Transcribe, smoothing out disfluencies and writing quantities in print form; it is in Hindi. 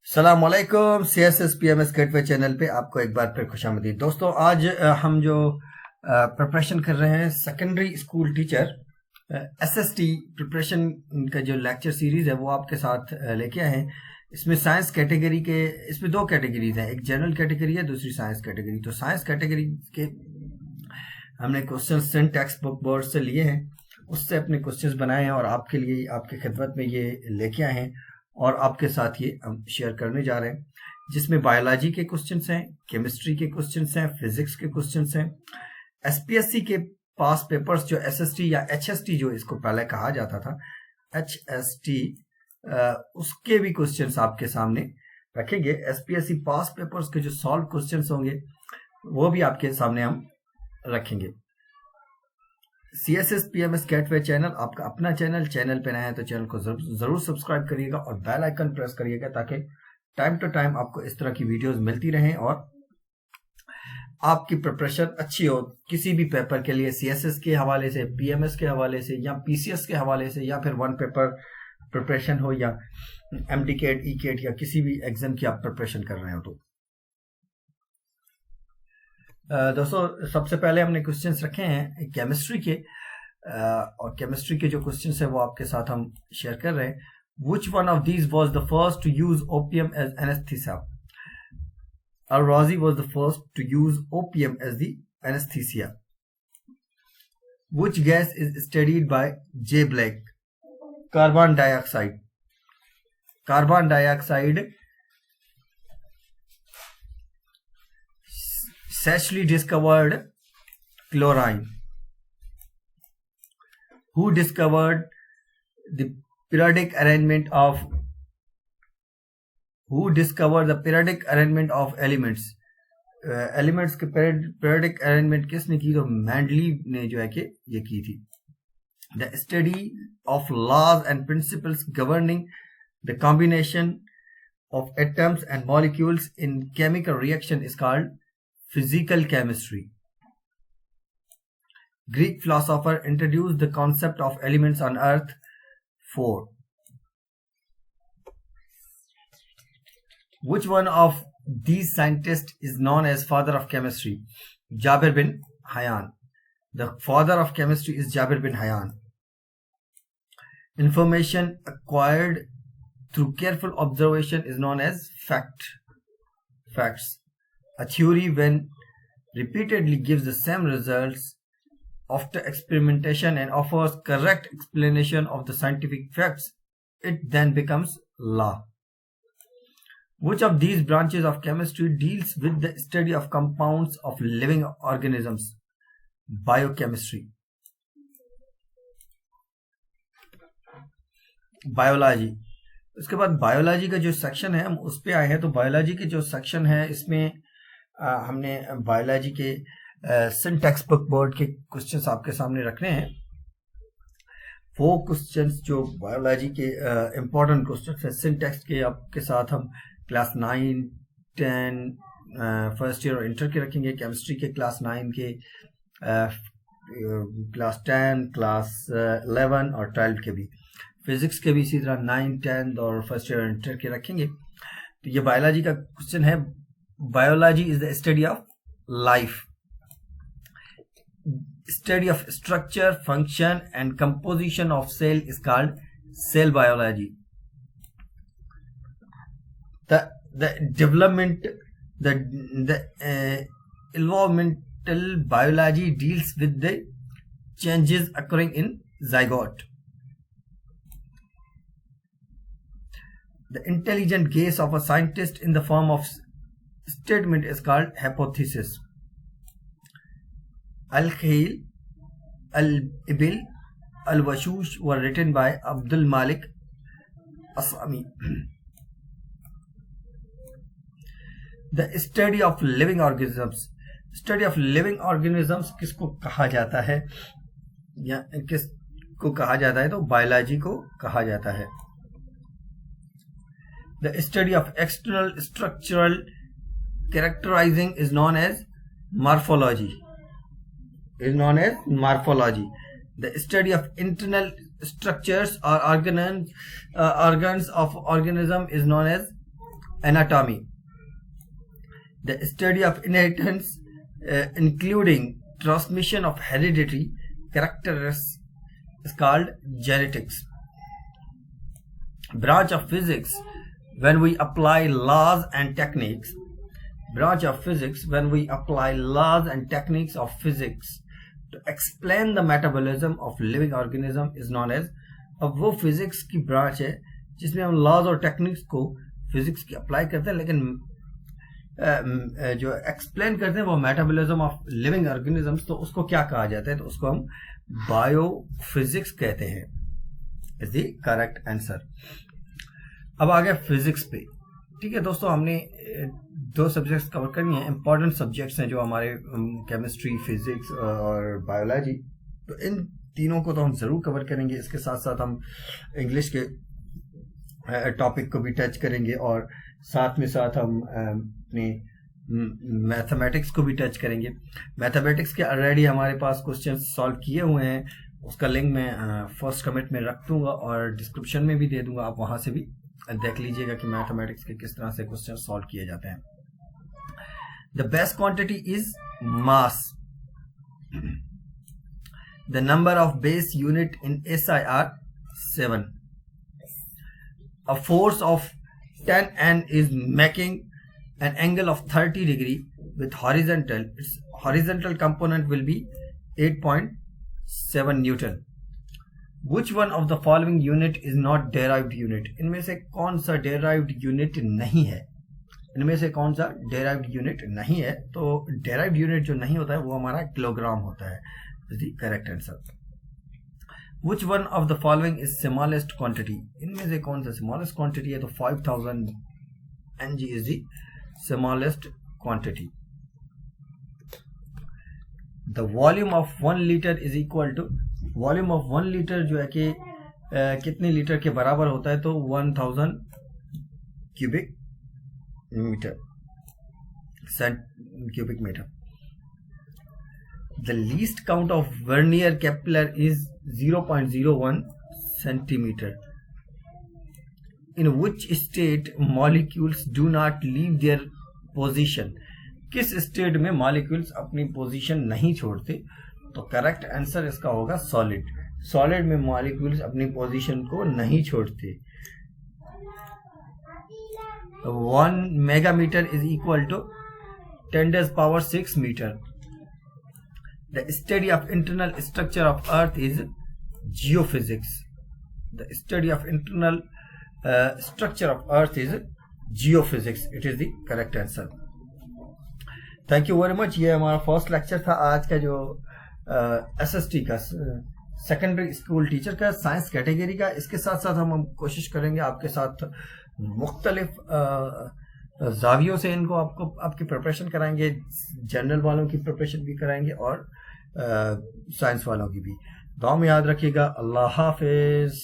सलामुअलैकुम CSS PMS गेटवे चैनल पे आपको एक बार फिर खुशामदीद। दोस्तों आज हम जो प्रिपरेशन कर रहे हैं secondary school teacher SST preparation का जो लेक्चर सीरीज है वो आपके साथ लेके आए हैं। इसमें साइंस कैटेगरी के इसमें दो कैटेगरीज हैं, एक जनरल कैटेगरी है, दूसरी साइंस कैटेगरी। तो साइंस कैटेगरी के हमने क्वेश्चन टेक्स्ट बुक बोर्ड से लिए हैं, उससे अपने क्वेश्चंस बनाए हैं और आपके लिए आपके खिदमत में ये लेके आए हैं और आपके साथ ये हम शेयर करने जा रहे हैं, जिसमें बायोलॉजी के क्वेश्चंस हैं, केमिस्ट्री के क्वेश्चंस हैं, फिजिक्स के क्वेश्चंस हैं। SPSC के पास पेपर्स जो SST या HST जो इसको पहले कहा जाता था, HST, उसके भी क्वेश्चंस आपके सामने रखेंगे। SPSC पास पेपर्स के जो सॉल्व क्वेश्चंस होंगे वो भी आपके सामने हम रखेंगे। CSS PMS गेटवे चैनल आपका अपना चैनल पे नया है तो चैनल को जरूर सब्सक्राइब करिएगा और बेल आइकन प्रेस करिएगा ताकि टाइम टू टाइम आपको इस तरह की वीडियोस मिलती रहें और आपकी प्रिपरेशन अच्छी हो किसी भी पेपर के लिए, CSS के हवाले से, PMS के हवाले से या PCS के हवाले से, या फिर वन पेपर प्रिपरेशन हो या MDCAT, ECAT या किसी भी एग्जाम की आप प्रिपरेशन कर रहे हो। तो दोस्तों सबसे पहले हमने क्वेश्चंस रखे हैं केमिस्ट्री के और केमिस्ट्री के जो क्वेश्चंस है वो आपके साथ हम शेयर कर रहे हैं। Which one of these was the first to use opium as anesthesia? Al-Razi was the first to use opium as the anesthesia. Which gas is studied by J. Black? Carbon dioxide. Carbon dioxide. Sachley discovered chlorine. Who discovered the periodic arrangement of elements? Elements के periodic arrangement किसने की? तो मैंडलीव ने जो है कि ये की थी। The study of laws and principles governing the combination of atoms and molecules in chemical reaction is called physical chemistry. Greek philosopher introduced the concept of elements on earth. 4. Which one of these scientists is known as father of chemistry? Jabir bin Hayyan. The father of chemistry is Jabir bin Hayyan. Information acquired through careful observation is known as facts. A theory, when repeatedly, gives the same results after experimentation and offers correct explanation of the scientific facts. It then becomes law. Which of these branches of chemistry deals with the study of compounds of living organisms? Biochemistry. Biology. उसके बाद बायोलॉजी का जो सेक्शन है हम उस पे आए हैं। तो बायोलॉजी के जो सेक्शन है इसमें हमने बायोलॉजी के सिंटैक्स बुक बोर्ड के क्वेश्चंस आपके सामने रखने हैं। 4 क्वेश्चंस जो बायोलॉजी के इम्पोर्टेंट क्वेश्चंस हैं सिंटैक्स के आपके साथ हम क्लास 9, 10 फर्स्ट ईयर और इंटर के रखेंगे। केमिस्ट्री के क्लास 9 के, क्लास 10, क्लास 11 और 12 के भी, फिजिक्स के भी इसी तरह 9, 10 और फर्स्ट ईयर और इंटर के रखेंगे। तो ये बायोलॉजी का क्वेश्चन है। Biology is the study of life. Study of structure, function and composition of cell is called cell biology. The environmental biology deals with the changes occurring in zygote. The intelligent guess of a scientist in the form of statement is called hypothesis. Al-Khayl, Al-Ibil, Al-Washush were written by Abdul Malik Asami. The study of living organisms. Study of living organisms किसको कहा जाता है या किसको कहा जाता है? तो बायोलॉजी को कहा जाता है। The study of external structural characterizing is known as morphology. The study of internal structures or organs of organism is known as anatomy. The study of inheritance, including transmission of hereditary characteristics, is called genetics. Branch of physics when we apply laws and techniques. Branch of physics when we apply laws and techniques of physics to explain the metabolism of living organism is known as. अब वो फिजिक्स की ब्रांच है जिसमें हम लॉज और टेक्निक्स को फिजिक्स की अप्लाई करते हैं, लेकिन जो एक्सप्लेन करते हैं वो मेटाबॉलिज्म ऑफ लिविंग ऑर्गेनिजम्स, तो उसको क्या कहा जाता है? तो उसको हम बायोफिजिक्स कहते हैं। Is the correct answer. अब आ गया फिजिक्स पे। ठीक है दोस्तों, हमने 2 सब्जेक्ट्स कवर करनी है, इंपॉर्टेंट सब्जेक्ट्स हैं जो हमारे केमिस्ट्री, फिजिक्स और बायोलॉजी। तो इन तीनों को तो हम जरूर कवर करेंगे। इसके साथ साथ हम इंग्लिश के टॉपिक को भी टच करेंगे और साथ में साथ हम अपने मैथमेटिक्स को भी टच करेंगे। मैथमेटिक्स के ऑलरेडी हमारे पास क्वेश्चन सॉल्व किए हुए हैं, उसका लिंक मैं फर्स्ट कमेंट में रख दूंगा और डिस्क्रिप्शन में भी दे दूंगा, आप वहां से भी देख लीजिएगा कि मैथमेटिक्स के किस तरह से क्वेश्चन सॉल्व किए जाते हैं। The best quantity is mass. The number of base unit in SI are 7. A force of 10 N is making an angle of 30 degree with horizontal. Its horizontal component will be 8.7 Newton. Which one of the following unit is not derived unit? इनमें से कौन सा derived unit नहीं है? इनमें से कौन सा derived unit नहीं है? तो derived unit जो नहीं होता है वो हमारा किलोग्राम होता है। Is the correct answer. Which one of the following is smallest quantity? इनमें से कौन सा smallest quantity है? तो 5000 Ng is the smallest quantity. The volume of 1 liter is equal to, volume of 1 liter जो है कि कितने लीटर के बराबर होता है? तो 1000 cubic meter, cubic meter. The least count of vernier capillary is 0.01 centimeter. In which state molecules do not leave their position? किस स्टेट में मॉलिक्यूल्स अपनी पोजीशन नहीं छोड़ते? तो करेक्ट आंसर इसका होगा सॉलिड। सॉलिड में मॉलिक्यूल्स अपनी पोजीशन को नहीं छोड़ते। 1 megametre is equal to 10⁻⁶ metre. The study of internal structure of Earth is geophysics. The study of internal structure of Earth is geophysics. It is the correct answer. Thank you very much. ये हमारा फर्स्ट लेक्चर था आज का, जो SST का सेकेंडरी स्कूल टीचर का साइंस कैटेगरी का। इसके साथ साथ हम कोशिश करेंगे आपके साथ मुख्तलिफ जावियों से इनको आपकी प्रिपरेशन कराएंगे। जनरल वालों की प्रिपरेशन भी कराएंगे और साइंस वालों की भी। दुआ में याद रखिएगा। अल्लाह हाफिज।